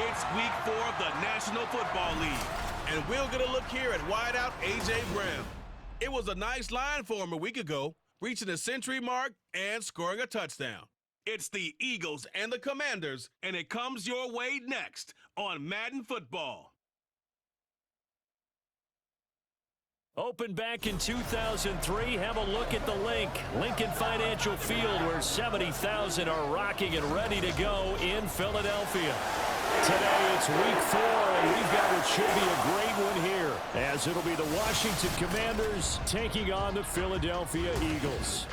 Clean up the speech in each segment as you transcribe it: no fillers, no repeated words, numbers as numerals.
It's week 4 of the National Football League, and we'll get a look here at wideout A.J. Brown. It was a nice line for him a week ago, reaching the century mark and scoring a touchdown. It's the Eagles and the Commanders, and it comes your way next on Madden Football. Opened back in 2003, have a look at the link. Lincoln Financial Field, where 70,000 are rocking and ready to go in Philadelphia. Today it's week 4, and we've got what should be a great one here, as it'll be the Washington Commanders taking on the Philadelphia Eagles.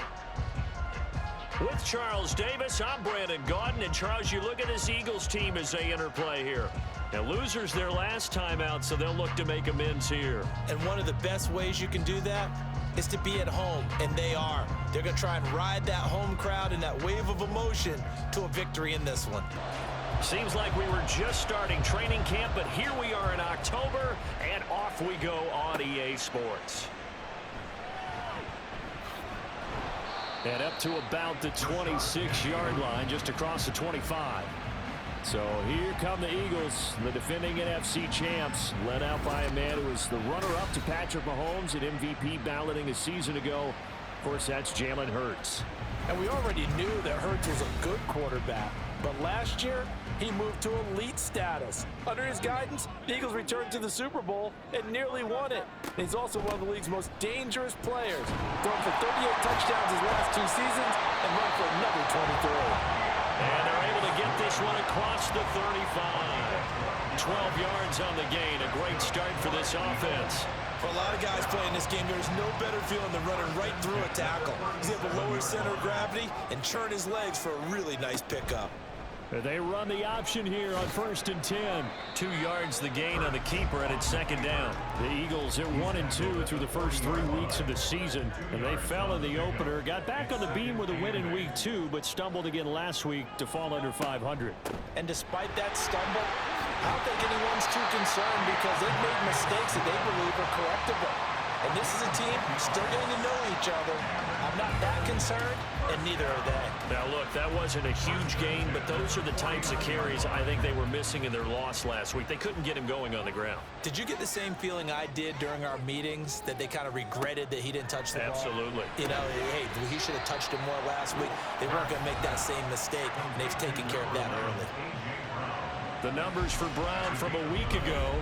With Charles Davis, I'm Brandon Gaudin, and Charles, you look at this Eagles team as they enter play here. Now, losers their last time out, so they'll look to make amends here. And one of the best ways you can do that is to be at home, and they are. They're going to try and ride that home crowd and that wave of emotion to a victory in this one. Seems like we were just starting training camp, but here we are in October, and off we go on EA Sports. And up to about the 26-yard line, just across the 25. So here come the Eagles, the defending NFC champs, led out by a man who was the runner-up to Patrick Mahomes at MVP balloting a season ago. Of course, that's Jalen Hurts. And we already knew that Hurts was a good quarterback, but last year he moved to elite status. Under his guidance, the Eagles returned to the Super Bowl and nearly won it. And he's also one of the league's most dangerous players, thrown for 38 touchdowns his last 2 seasons and run for another 23. And they're able to get this one across the 35. 12 yards on the gain. A great start for this offense. For a lot of guys playing this game, there's no better feeling than running right through a tackle. He's able to lower his center of gravity and churn his legs for a really nice pickup. They run the option here on 1st and 10. 2 yards the gain on the keeper, and it's 2nd down. The Eagles at 1-2 through the first 3 weeks of the season, and they fell in the opener. Got back on the beam with a win in week 2, but stumbled again last week to fall under 500. And despite that stumble, I don't think anyone's too concerned because they've made mistakes that they believe are correctable. And this is a team still getting to know each other. I'm not that concerned, and neither are they. Now, look, that wasn't a huge gain, but those are the types of carries I think they were missing in their loss last week. They couldn't get him going on the ground. Did you get the same feeling I did during our meetings, that they kind of regretted that he didn't touch the ball? Absolutely. You know, hey, he should have touched it more last week. They weren't going to make that same mistake, and they've taken care of that early. The numbers for Brown from a week ago: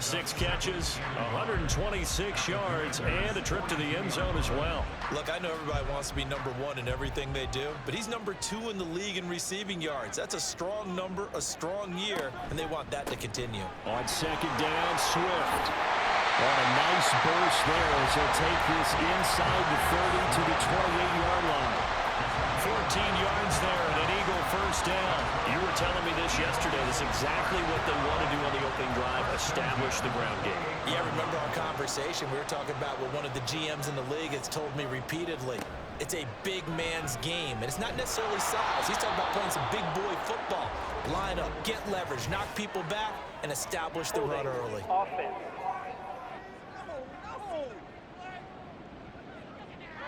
6 catches, 126 yards, and a trip to the end zone as well. Look, I know everybody wants to be number 1 in everything they do, but he's number 2 in the league in receiving yards. That's a strong number, a strong year, and they want that to continue. On 2nd down, Swift. On a nice burst there as he'll take this inside the 30 to the 28-yard line. 14 yards there and an Eagle 1st down. You were telling me this yesterday. This is exactly what they want to do on the opening drive, establish the ground game. Yeah, remember our conversation? We were talking about what one of the GMs in the league has told me repeatedly. It's a big man's game, and it's not necessarily size. He's talking about playing some big boy football. Line up, get leverage, knock people back, and establish the run early. Offense.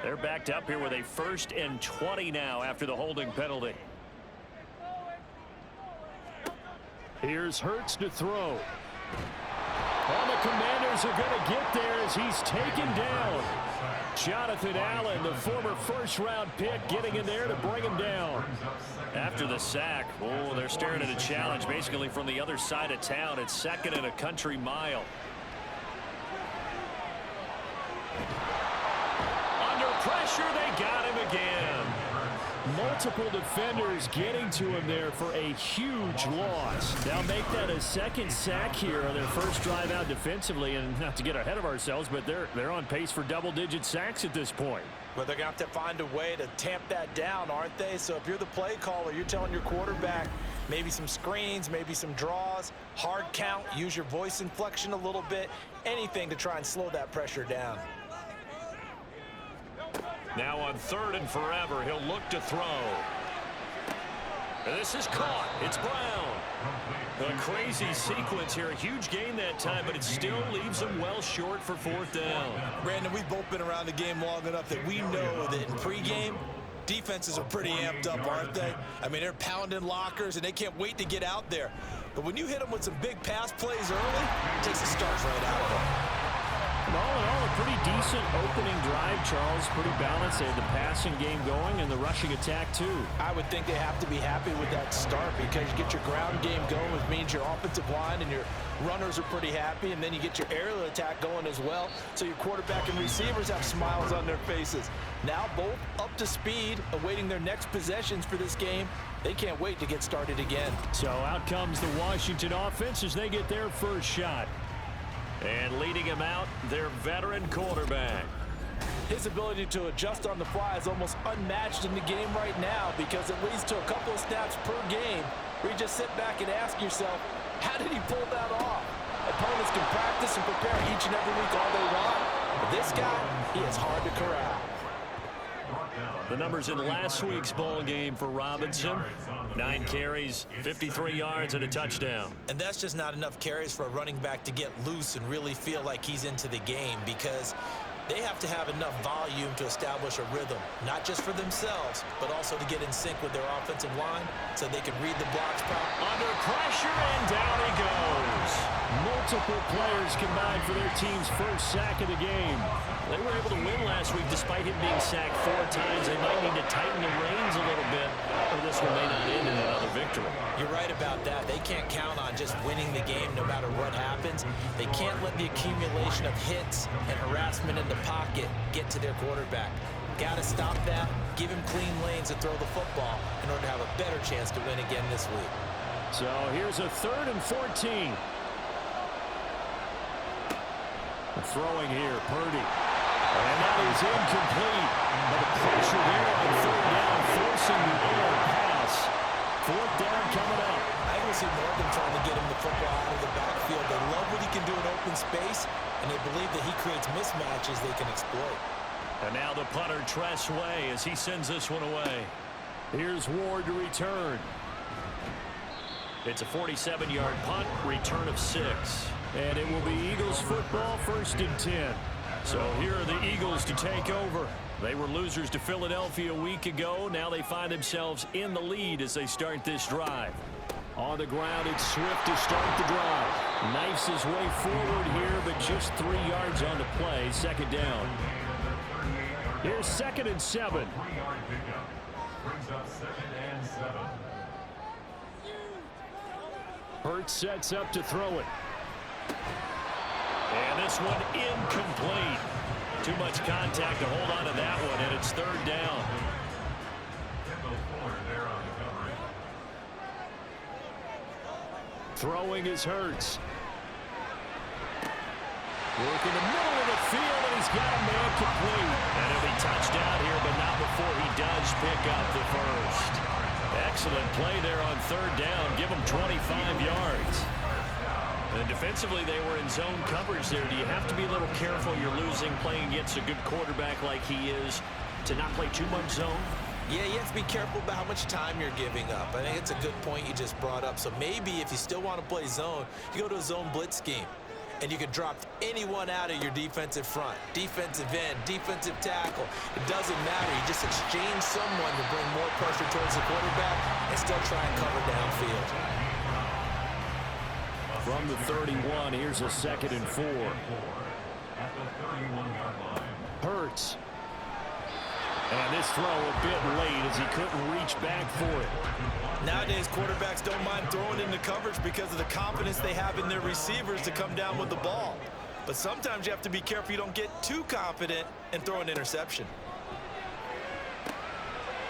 They're backed up here with a 1st and 20 now after the holding penalty. Here's Hurts to throw. And the Commanders are going to get there as he's taken down. Jonathan Allen, the former 1st-round pick, getting in there to bring him down. After the sack, oh, they're staring at a challenge basically from the other side of town. It's 2nd and a country mile. Pressure, they got him again. Multiple defenders getting to him there for a huge loss. Now make that a 2nd sack here on their 1st drive out defensively, and not to get ahead of ourselves, but they're on pace for double-digit sacks at this point. But they're going to have to find a way to tamp that down, aren't they? So if you're the play caller, you're telling your quarterback maybe some screens, maybe some draws, hard count, use your voice inflection a little bit, anything to try and slow that pressure down. Now on 3rd and forever, he'll look to throw. This is caught. It's Brown. A crazy sequence here. A huge gain that time, but it still leaves him well short for 4th down. Brandon, we've both been around the game long enough that we know that in pregame, defenses are pretty amped up, aren't they? I mean, they're pounding lockers, and they can't wait to get out there. But when you hit them with some big pass plays early, it takes the stars right out of them. And all in all, a pretty decent opening drive, Charles. Pretty balanced. They had the passing game going and the rushing attack, too. I would think they have to be happy with that start because you get your ground game going, which means your offensive line and your runners are pretty happy, and then you get your aerial attack going as well. So your quarterback and receivers have smiles on their faces. Now both up to speed, awaiting their next possessions for this game. They can't wait to get started again. So out comes the Washington offense as they get their first shot. And leading him out, their veteran quarterback. His ability to adjust on the fly is almost unmatched in the game right now because it leads to a couple of snaps per game where you just sit back and ask yourself, how did he pull that off? Opponents can practice and prepare each and every week all they want, but this guy, he is hard to corral. The numbers in last week's ball game for Robinson: 9 carries, 53 yards, and a touchdown. And that's just not enough carries for a running back to get loose and really feel like he's into the game because they have to have enough volume to establish a rhythm, not just for themselves, but also to get in sync with their offensive line so they can read the blocks properly. Under pressure, and down he goes. Multiple players combined for their team's first sack of the game. They were able to win last week despite him being sacked 4 times. They might need to tighten the reins a little bit, or this one may not end in another victory. You're right about that. They can't count on just winning the game no matter what happens. They can't let the accumulation of hits and harassment in the pocket get to their quarterback. Got to stop that, give him clean lanes to throw the football in order to have a better chance to win again this week. So here's a 3rd and 14. Throwing here, Purdy. And that is incomplete. But the pressure there on 3rd down, forcing the error pass. 4th down coming up. I can see more of them trying to get him the football out of the backfield. They love what he can do in open space, and they believe that he creates mismatches they can exploit. And now the punter, Tress Way, as he sends this one away. Here's Ward to return. It's a 47-yard punt, return of 6. And it will be Eagles football, 1st and 10. So here are the Eagles to take over. They were losers to Philadelphia a week ago. Now they find themselves in the lead as they start this drive. On the ground, it's Swift to start the drive. Knifes his way forward here, but just 3 yards on the play. 2nd down. Here's 2nd and 7. Hurts sets up to throw it. And this one incomplete. Too much contact to hold on to that one, and it's 3rd down. Throwing is Hurts. Working the middle of the field, and he's got a man complete. And he'll be touchdown here, but not before he does pick up the first. Excellent play there on 3rd down. Give him 25 yards. And defensively, they were in zone coverage there. Do you have to be a little careful? You're losing, playing against a good quarterback like he is, to not play too much zone? Yeah, you have to be careful about how much time you're giving up. I think it's a good point you just brought up. So maybe if you still want to play zone, you go to a zone blitz scheme. And you can drop anyone out of your defensive front, defensive end, defensive tackle. It doesn't matter. You just exchange someone to bring more pressure towards the quarterback and still try and cover downfield. From the 31, here's a 2nd and 4. Hurts. And this throw a bit late as he couldn't reach back for it. Nowadays, quarterbacks don't mind throwing into coverage because of the confidence they have in their receivers to come down with the ball. But sometimes you have to be careful you don't get too confident and throw an interception.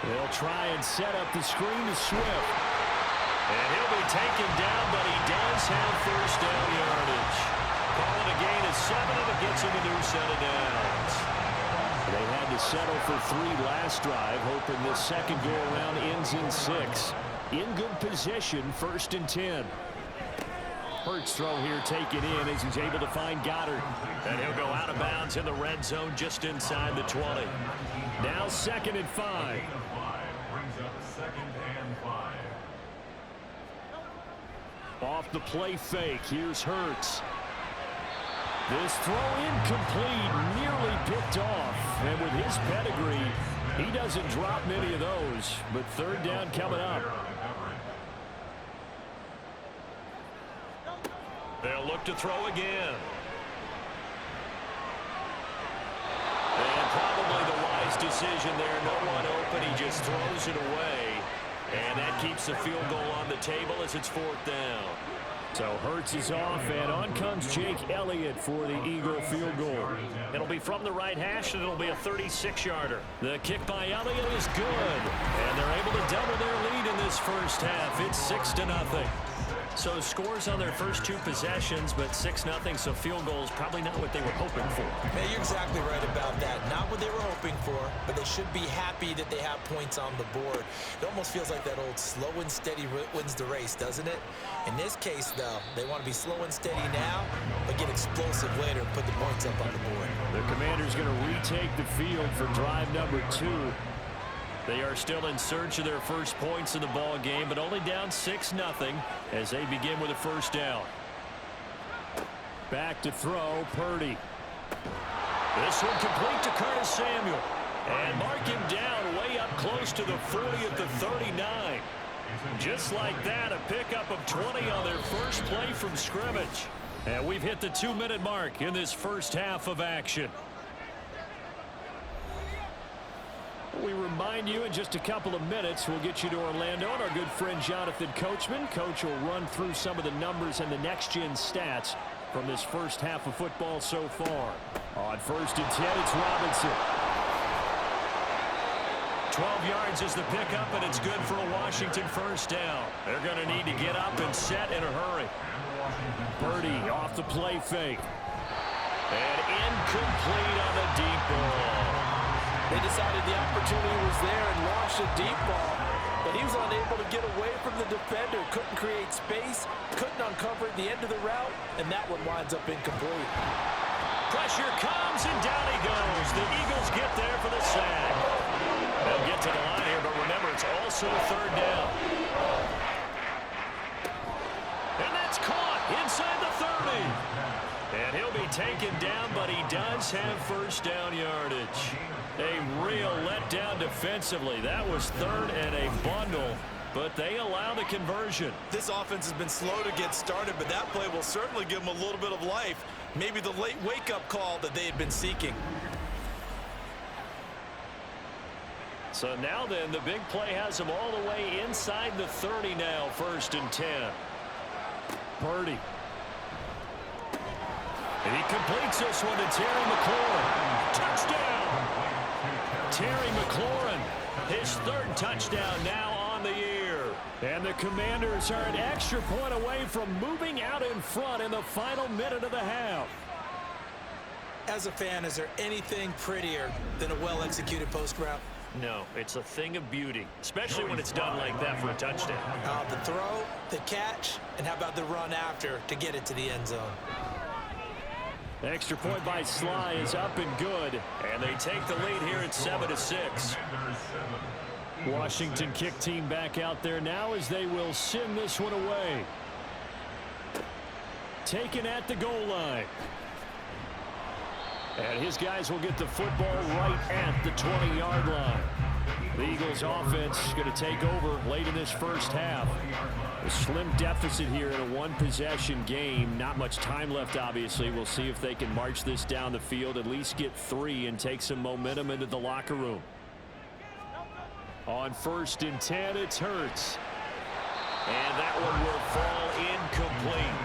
They'll try and set up the screen to Swift. And he'll be taken down, but he does have 1st down yardage. Calling a gain of 7, and it gets him a new set of downs. They had to settle for 3 last drive, hoping this second go-around ends in 6. In good position, 1st and 10. Hurts throw here taken in as he's able to find Goddard. And he'll go out of bounds in the red zone just inside the 20. Now 2nd and 5. Off the play fake, here's Hurts. This throw incomplete, nearly picked off. And with his pedigree, He doesn't drop many of those, but third down coming up. They'll look to throw again. And probably the wise decision there. No one open. He just throws it away. And that keeps the field goal on the table as it's fourth down. So Hurts is off, and on comes Jake Elliott for the Eagle field goal. It'll be from the right hash, and it'll be a 36-yarder. The kick by Elliott is good, and they're able to double their lead in this first half. It's 6-0. So scores on their first two possessions, but 6-0, so field goal is probably not what they were hoping for. Man, you're exactly right about that. Not what they were hoping for, but they should be happy that they have points on the board. It almost feels like that old slow and steady wins the race, doesn't it? In this case, though, they want to be slow and steady now, but get explosive later and put the points up on the board. The Commanders going to retake the field for drive number 2. They are still in search of their first points in the ball game, but only down 6-0 as they begin with a first down. Back to throw, Purdy. This one complete to Curtis Samuel. And mark him down way up close to the 40 at the 39. Just like that, a pickup of 20 on their first play from scrimmage. And we've hit the 2-minute mark in this first half of action. We remind you in just a couple of minutes we'll get you to Orlando and our good friend Jonathan Coachman. Coach will run through some of the numbers and the next-gen stats from this first half of football so far. On 1st and 10, it's Robinson. 12 yards is the pickup, and it's good for a Washington first down. They're going to need to get up and set in a hurry. Purdy off the play fake. And incomplete on the deep ball. They decided the opportunity was there and launched a deep ball, but he was unable to get away from the defender, couldn't create space, couldn't uncover the end of the route, and that one winds up incomplete. Pressure comes, and down he goes. The Eagles get there for the sack. They'll get to the line here, but remember, it's also third down. And that's caught inside the 30. And he'll be taken down, but he does have first down yardage. A real letdown defensively. That was third and a bundle, but they allow the conversion. This offense has been slow to get started, but that play will certainly give them a little bit of life. Maybe the late wake-up call that they had been seeking. So now then, the big play has them all the way inside the 30 now, 1st and 10. Purdy. And he completes this one to Terry McLaurin. Touchdown! Terry McLaurin, his third touchdown now on the year. And the Commanders are an extra point away from moving out in front in the final minute of the half. As a fan, is there anything prettier than a well-executed post route? No, it's a thing of beauty, especially when it's done like that for a touchdown. The throw, the catch, and how about the run after to get it to the end zone? Extra point by Sly is up and good, and they take the lead here at 7-6. Washington kick team back out there now as they will send this one away. Taken at the goal line. And his guys will get the football right at the 20-yard line. The Eagles offense is going to take over late in this first half. A slim deficit here in a one-possession game. Not much time left, obviously. We'll see if they can march this down the field, at least get 3 and take some momentum into the locker room. On 1st and 10, it's Hurts. And that one will fall incomplete.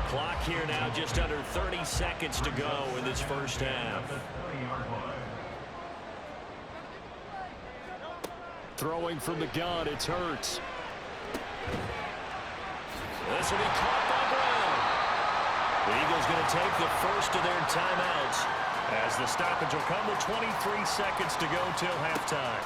Clock here now just under 30 seconds to go in this first half. Throwing from the gun, it's Hurts. This will be caught by Brown. The Eagles going to take the first of their timeouts as the stoppage will come with 23 seconds to go till halftime.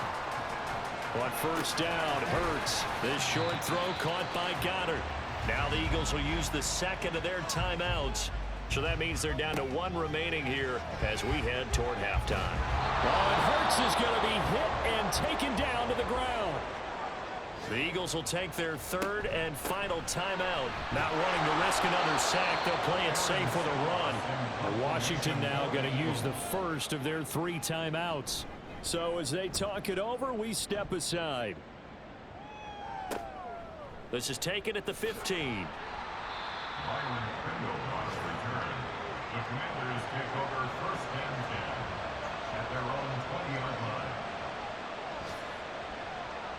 On 1st down, Hurts. This short throw caught by Goddard. Now the Eagles will use the second of their timeouts. So that means they're down to 1 remaining here as we head toward halftime. Oh, and Hurts is going to be hit and taken down to the ground. The Eagles will take their 3rd and final timeout. Not wanting to risk another sack, they'll play it safe with a run. Washington now going to use the first of their 3 timeouts. So as they talk it over, we step aside. This is taken at the 15. The Commanders take over 1st and 10 at their own 20-yard line.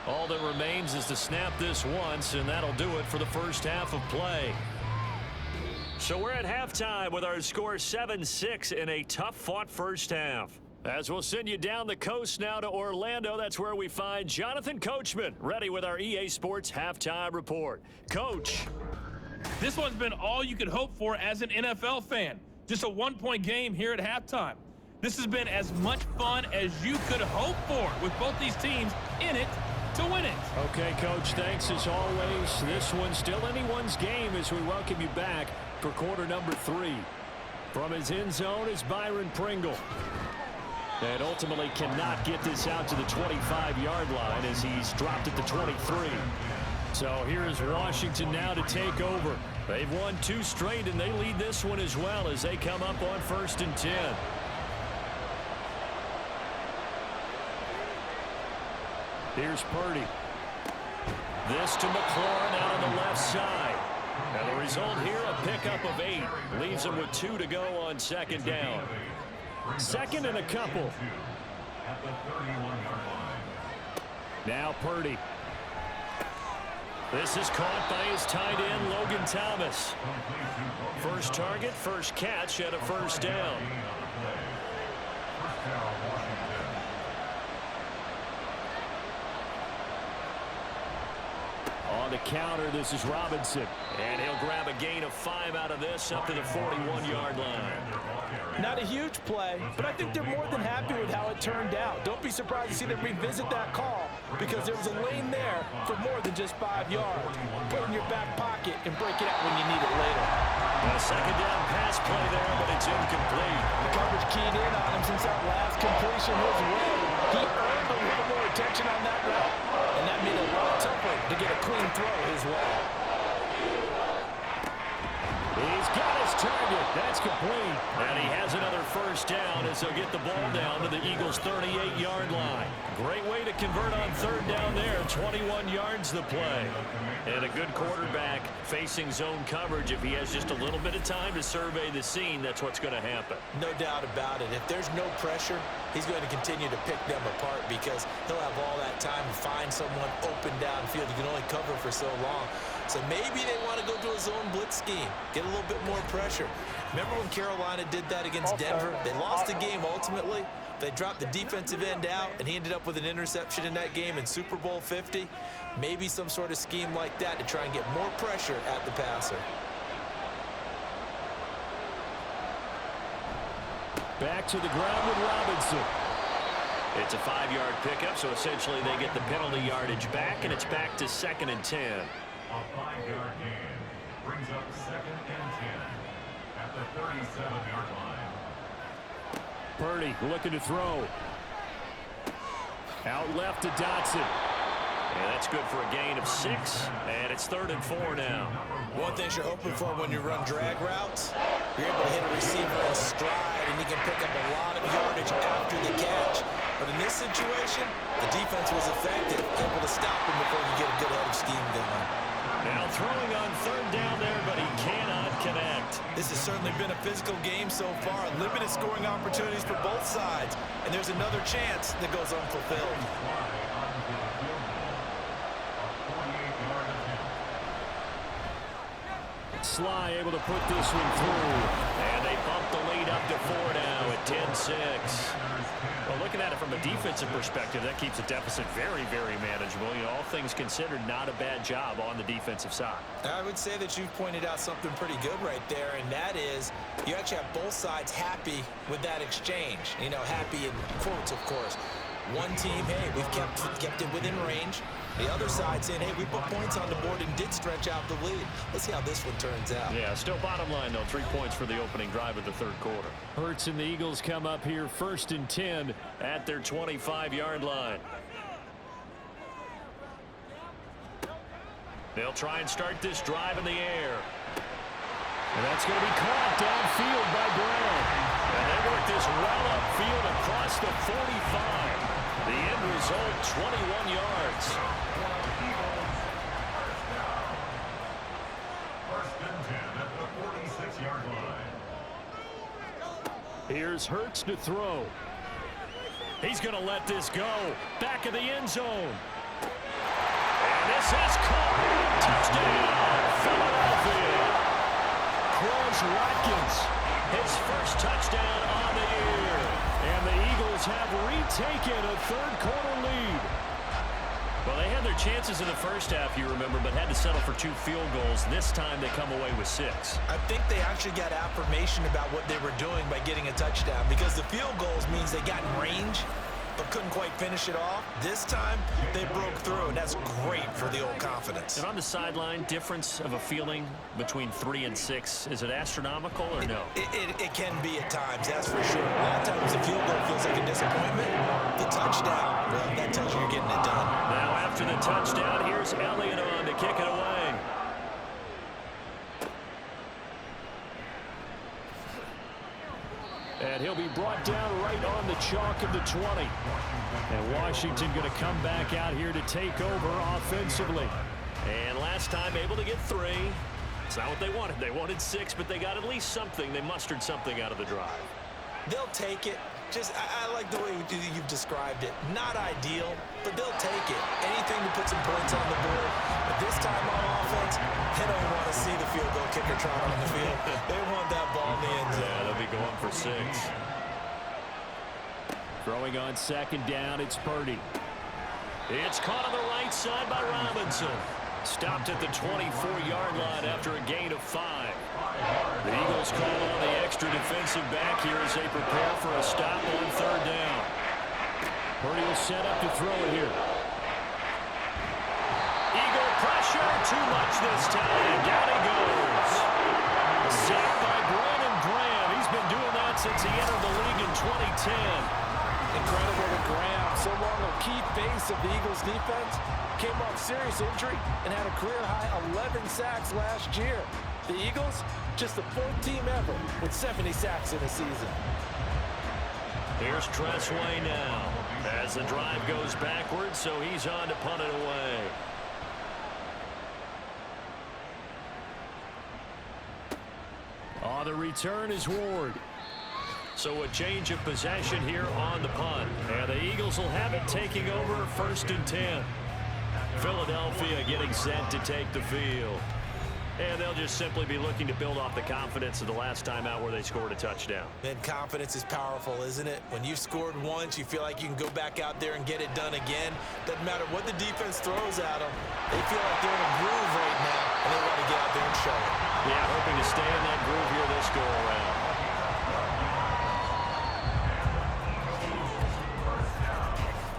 All that remains is to snap this once, and that'll do it for the first half of play. So we're at halftime with our score 7-6 in a tough-fought first half. As we'll send you down the coast now to Orlando, that's where we find Jonathan Coachman, ready with our EA Sports halftime report. Coach. This one's been all you could hope for as an NFL fan. Just a one-point game here at halftime. This has been as much fun as you could hope for with both these teams in it to win it. Okay, Coach, thanks as always. This one's still anyone's game as we welcome you back for quarter number 3. From his end zone is Byron Pringle. And ultimately cannot get this out to the 25-yard line as he's dropped at the 23. So here is Washington now to take over. They've won 2 straight, and they lead this one as well as they come up on 1st and 10. Here's Purdy. This to McLaurin out on the left side. And the result here, a pickup of 8. Leaves him with 2 to go on 2nd down. 2nd and a couple. Now Purdy. This is caught by his tight end, Logan Thomas. First target, first catch at a 1st down. On the counter, this is Robinson. And he'll grab a gain of 5 out of this up to the 41-yard line. Not a huge play, but I think they're more than happy with how it turned out. Don't be surprised to see them revisit that call because there was a lane there for more than just 5 yards. Put it in your back pocket and break it out when you need it later. A 2nd down pass play there, but it's incomplete. The coverage keyed in on him since that last completion his way. He earned a little more attention on that route, and that made it a lot tougher to get a clean throw his way. He's got his target. That's complete. And he has another 1st down as he'll get the ball down to the Eagles' 38-yard line. Great way to convert on 3rd down there. 21 yards the play. And a good quarterback facing zone coverage. If he has just a little bit of time to survey the scene, that's what's going to happen. No doubt about it. If there's no pressure, he's going to continue to pick them apart because he'll have all that time to find someone open downfield. You can only cover for so long. So maybe they want to go to a zone blitz scheme, get a little bit more pressure. Remember when Carolina did that against Denver? They lost the game ultimately. They dropped the defensive end out, and he ended up with an interception in that game in Super Bowl 50. Maybe some sort of scheme like that to try and get more pressure at the passer. Back to the ground with Robinson. It's a 5-yard pickup, so essentially they get the penalty yardage back, and it's back to 2nd and 10. A 5-yard gain brings up 2nd and 10 at the 37-yard line. Purdy looking to throw. Out left to Dotson. And that's good for a gain of 6. And it's 3rd and 4 now. One thing you're hoping for when you run drag routes, you're able to hit a receiver in stride, and you can pick up a lot of yardage after the catch. But in this situation, the defense was effective, able to stop him before you get a good head of steam going. Now throwing on 3rd down there, but he cannot connect. This has certainly been a physical game so far. Limited scoring opportunities for both sides. And there's another chance that goes unfulfilled. Sly able to put this one through. And they bump the lead up to 4 now at 10-6. Well, looking at it from a defensive perspective, that keeps the deficit very, very manageable. You know, all things considered, not a bad job on the defensive side. I would say that you've pointed out something pretty good right there, and that is you actually have both sides happy with that exchange. You know, happy in quotes, of course. One team, hey, we've kept it within range. The other side saying, hey, we put points on the board and did stretch out the lead. Let's see how this one turns out. Yeah, still bottom line, though. 3 points for the opening drive of the 3rd quarter. Hurts and the Eagles come up here 1st and 10 at their 25-yard line. They'll try and start this drive in the air. And that's going to be caught downfield by Brown. And they work this well upfield across the 45. The end result, 21 yards. First and 10 at the 46-yard line. Here's Hurts to throw. He's going to let this go. Back of the end zone. And this is caught. Touchdown, Philadelphia. Quez Watkins, his first touchdown on the year. And the Eagles have retaken a third-quarter lead. Well, they had their chances in the first half, you remember, but had to settle for 2 field goals. This time they come away with 6. I think they actually got affirmation about what they were doing by getting a touchdown, because the field goals means they got in range but couldn't quite finish it off. This time they broke through, and that's great for the old confidence. And on the sideline, difference of a feeling between 3 and 6, is it astronomical or no? It can be at times, that's for sure. A lot of times the field goal feels like a disappointment. The touchdown, well, that tells you you're getting it done. Now after the touchdown, here's Elliott on to kick it away. And he'll be brought down right on the chalk of the 20. And Washington going to come back out here to take over offensively. And last time able to get 3. It's not what they wanted. They wanted 6, but they got at least something. They mustered something out of the drive. They'll take it. I like the way you've described it. Not ideal, but they'll take it. Anything to put some points on the board. But this time on offense, they don't want to see the field goal kicker trot on the field. They want that ball in the end zone. Yeah, they'll be going for 6. Throwing on second down, it's Purdy. It's caught on the right side by Robinson. Stopped at the 24-yard line after a gain of 5. The Eagles call on the extra defensive back here as they prepare for a stop on third down. Purdy will set up to throw it here. Eagle pressure, too much this time. Down he goes. Sacked by Brandon Graham. He's been doing that since he entered the league in 2010. Incredible to Graham. So long a key face of the Eagles defense. Came off serious injury and had a career-high 11 sacks last year. The Eagles, just the 4th team ever with 70 sacks in a season. Here's Tressway now as the drive goes backwards, so he's on to punt it away. On the return is Ward. So a change of possession here on the punt. And the Eagles will have it taking over 1st and 10. Philadelphia getting set to take the field. And they'll just simply be looking to build off the confidence of the last time out where they scored a touchdown. Man, confidence is powerful, isn't it? When you've scored once, you feel like you can go back out there and get it done again. Doesn't matter what the defense throws at them. They feel like they're in a groove right now, and they want to get out there and show it. Yeah, hoping to stay in that groove here this go-around.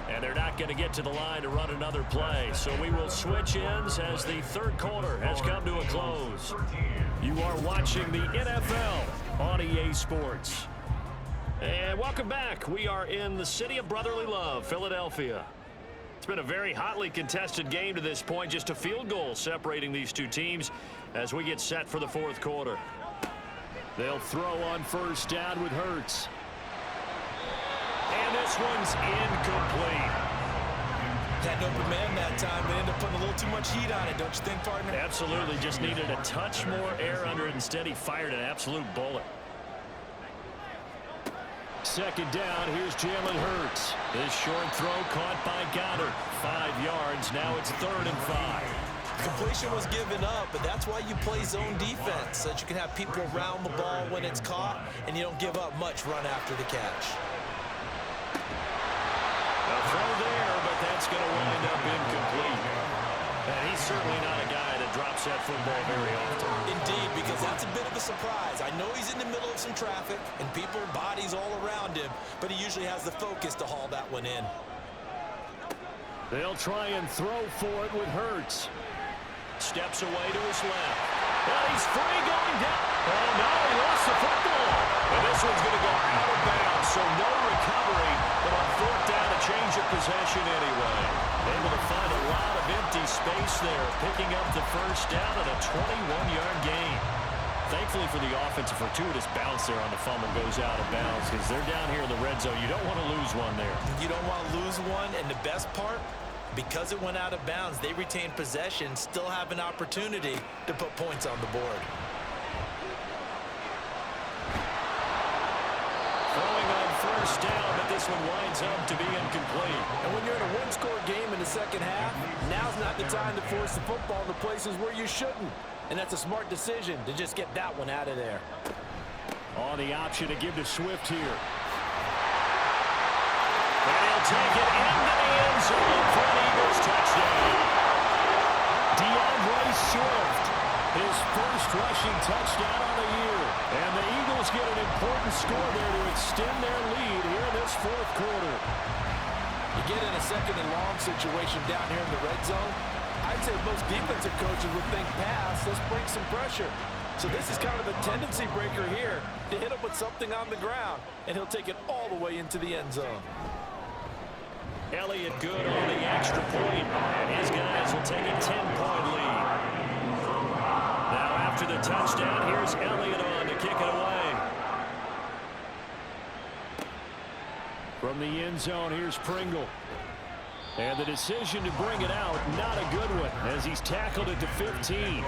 And they're not going to get to the line to run another play. So we will switch ends as the third quarter has come to a close. You are watching the NFL on EA Sports. And welcome back. We are in the city of brotherly love, Philadelphia. It's been a very hotly contested game to this point. Just a field goal separating these two teams as we get set for the fourth quarter. They'll throw on first down with Hurts. And this one's incomplete. Had an open man that time, but ended up putting a little too much heat on it, don't you think, partner? Absolutely. Just needed a touch more air under it. Instead, he fired an absolute bullet. Second down, here's Jalen Hurts. This short throw caught by Goddard. 5 yards. Now it's 3rd and 5. Completion was given up, but that's why you play zone defense, so that you can have people around the ball when it's caught, and you don't give up much run after the catch. A throw there, but that's going to wind up incomplete. And he's certainly not a guy that drops that football very often. Indeed, because that's a bit of a surprise. I know he's in the middle of some traffic and people, bodies all around him, but he usually has the focus to haul that one in. They'll try and throw for it with Hurts. Steps away to his left. And he's free going down. Oh, no, he lost the football. And this one's going to go out of bounds, so no recovery. But on 4th down, a change of possession anyway. Able to find a lot of empty space there, picking up the first down and a 21-yard gain. Thankfully for the offense, a fortuitous bounce there on the fumble goes out of bounds because they're down here in the red zone. You don't want to lose one there. You don't want to lose one, and the best part, because it went out of bounds, they retained possession, still have an opportunity to put points on the board. Throwing on first down, but this one winds up to be incomplete. And when you're in a one-score game in the second half, now's not the time to force the football in the places where you shouldn't. And that's a smart decision to just get that one out of there. On the option to give to Swift here. And he'll take it into the end zone for an Eagles touchdown. DeAndre Swift, his first rushing touchdown on the year. And the Eagles get an important score there to extend their lead here in this fourth quarter. You get in a second and long situation down here in the red zone, I'd say most defensive coaches would think pass, let's bring some pressure. So this is kind of a tendency breaker here to hit him with something on the ground, and he'll take it all the way into the end zone. Elliott good on the extra point, and his guys will take a 10-point lead. Now after the touchdown, here's Elliott on to kick it away. From the end zone, here's Pringle. And the decision to bring it out, not a good one, as he's tackled at the 15.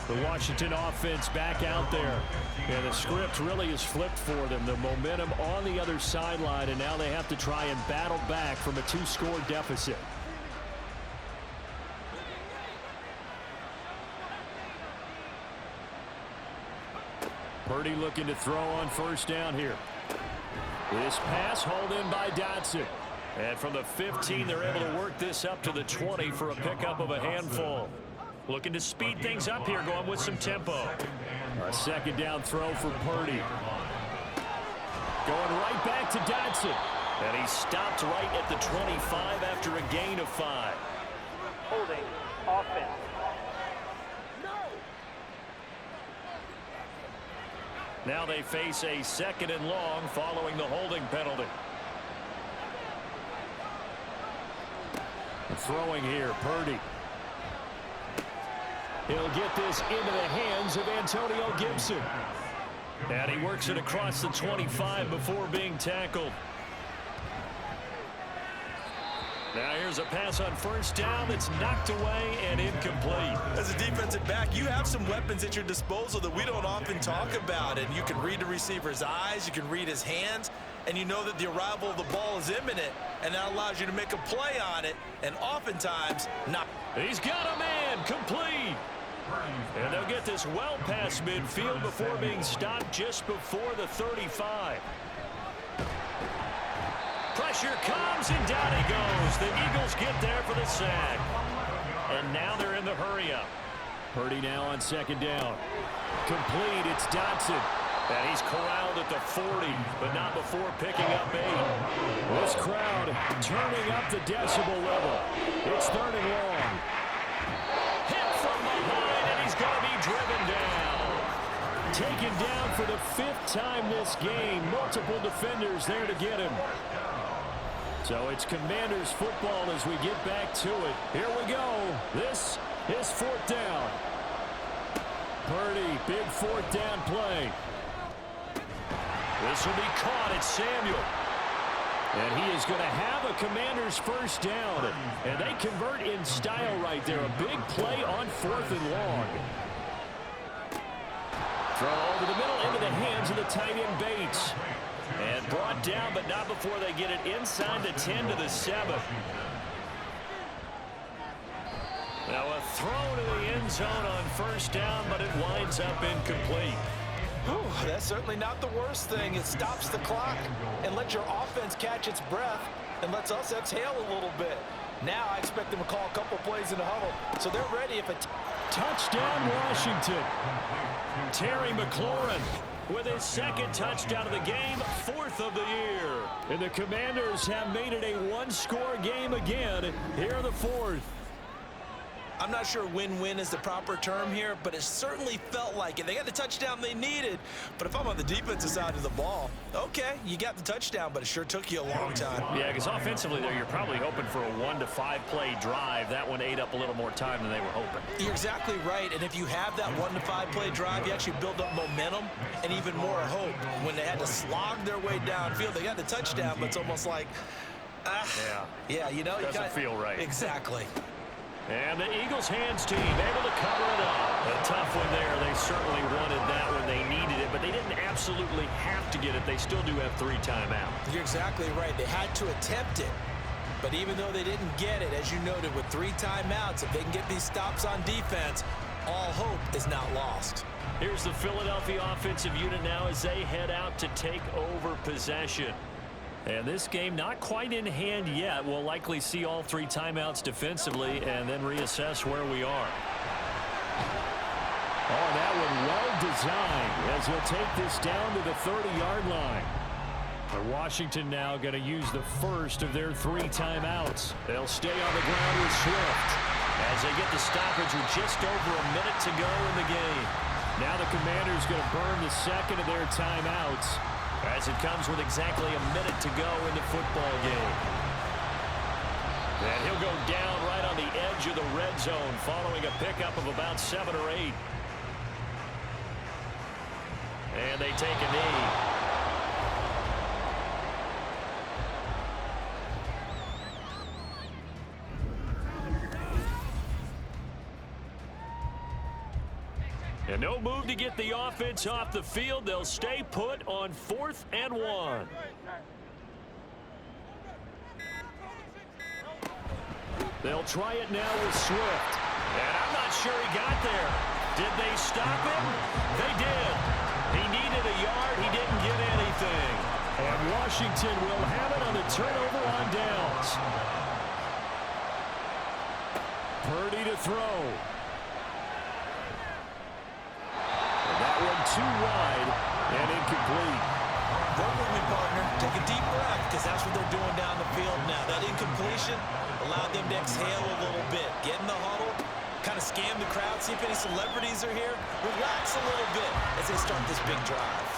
The Washington offense back out there. And the script really is flipped for them. The momentum on the other sideline, and now they have to try and battle back from a 2-score deficit. Purdy looking to throw on first down here. This pass hauled in by Dotson. And from the 15, they're able to work this up to the 20 for a pickup of a handful. Looking to speed things up here, going with some tempo. A second down throw for Purdy. Going right back to Dotson. And he stopped right at the 25 after a gain of 5. Holding offense. Now they face a second and long following the holding penalty. Throwing here, Purdy. He'll get this into the hands of Antonio Gibson. And he works it across the 25 before being tackled. Now here's a pass on first down that's knocked away and incomplete. As a defensive back, you have some weapons at your disposal that we don't often talk about. And you can read the receiver's eyes, you can read his hands, and you know that the arrival of the ball is imminent, and that allows you to make a play on it, and oftentimes not. He's got a man, complete. And they'll get this well past midfield before being stopped just before the 35. Pressure comes, and down he goes. The Eagles get there for the sack. And now they're in the hurry-up. Purdy now on second down. Complete, it's Dotson. And he's corralled at the 40, but not before picking up 8. This crowd turning up the decibel level. It's third and long. Hit from behind, and he's going to be driven down. Taken down for the 5th time this game. Multiple defenders there to get him. So it's Commanders football as we get back to it. Here we go. This is 4th down. Purdy, big 4th down play. This will be caught at Samuel. And he is going to have a Commanders first down. And they convert in style right there. A big play on 4th and long. Throw over the middle into the hands of the tight end Bates. And brought down, but not before they get it inside the 10 to the 7. Now a throw to the end zone on first down, but it winds up incomplete. Whew, that's certainly not the worst thing. It stops the clock and lets your offense catch its breath and lets us exhale a little bit. Now I expect them to call a couple plays in the huddle, so they're ready if it. Touchdown, Washington. Terry McLaurin with his 2nd touchdown of the game, 4th of the year. And the Commanders have made it a 1-score game again here in the 4th. I'm not sure win-win is the proper term here, but it certainly felt like it. They got the touchdown they needed, but if I'm on the defensive side of the ball, okay, you got the touchdown, but it sure took you a long time. Yeah, because offensively there, you're probably hoping for a 1 to 5 play drive. That one ate up a little more time than they were hoping. You're exactly right, and if you have that 1 to 5 play drive, you actually build up momentum and even more hope. When they had to slog their way downfield, they got the touchdown, but it's almost like, yeah, you know, doesn't feel right. Exactly. And the Eagles hands team able to cover it up. A tough one there. They certainly wanted that when they needed it, but they didn't absolutely have to get it. They still do have 3 timeouts. You're exactly right. They had to attempt it. But even though they didn't get it, as you noted, with 3 timeouts, if they can get these stops on defense, all hope is not lost. Here's the Philadelphia offensive unit now as they head out to take over possession. And this game not quite in hand yet. We'll likely see all 3 timeouts defensively and then reassess where we are. Oh, that one well designed as he'll take this down to the 30-yard line. But Washington now going to use the first of their 3 timeouts. They'll stay on the ground with Swift as they get the stoppage with just over a minute to go in the game. Now the Commanders going to burn the second of their timeouts as it comes with exactly a minute to go in the football game. And he'll go down right on the edge of the red zone following a pickup of about 7 or 8. And they take a knee. And no move to get the offense off the field. They'll stay put on 4th and 1. They'll try it now with Swift. And I'm not sure he got there. Did they stop him? They did. He needed a yard. He didn't get anything. And Washington will have it on the turnover on downs. Purdy to throw. That one too wide and incomplete. Work with me, partner. Take a deep breath, because that's what they're doing down the field now. That incompletion allowed them to exhale a little bit. Get in the huddle, kind of scan the crowd, see if any celebrities are here. Relax a little bit as they start this big drive.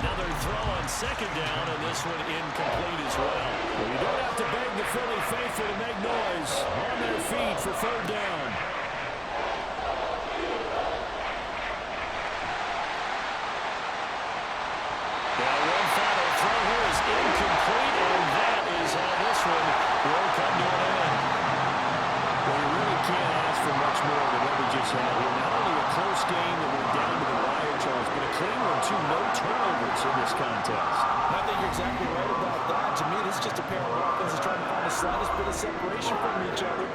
Another throw on 2nd down, and this one incomplete as well. Well, you don't have to beg the Philly faithful to make noise. On their feet for 3rd down. Incomplete, and that is how this one will come to an end. Well, you really can't ask for much more than what we just had here. Not only a close game that went down to the wire, Charles, but a clean one, too. No turnovers in this contest. I think you're exactly right about that. To me, this is just a pair of offenses trying to find the slightest bit of separation from each other,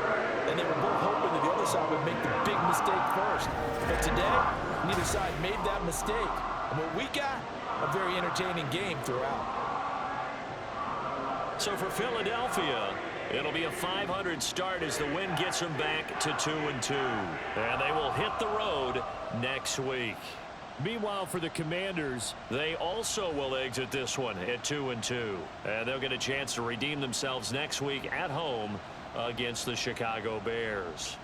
and they were both hoping that the other side would make the big mistake first. But today, neither side made that mistake. And what we got, a very entertaining game throughout. So for Philadelphia, it'll be a .500 start as the win gets them back to 2-2. And they will hit the road next week. Meanwhile, for the Commanders, they also will exit this one at 2-2. And they'll get a chance to redeem themselves next week at home against the Chicago Bears.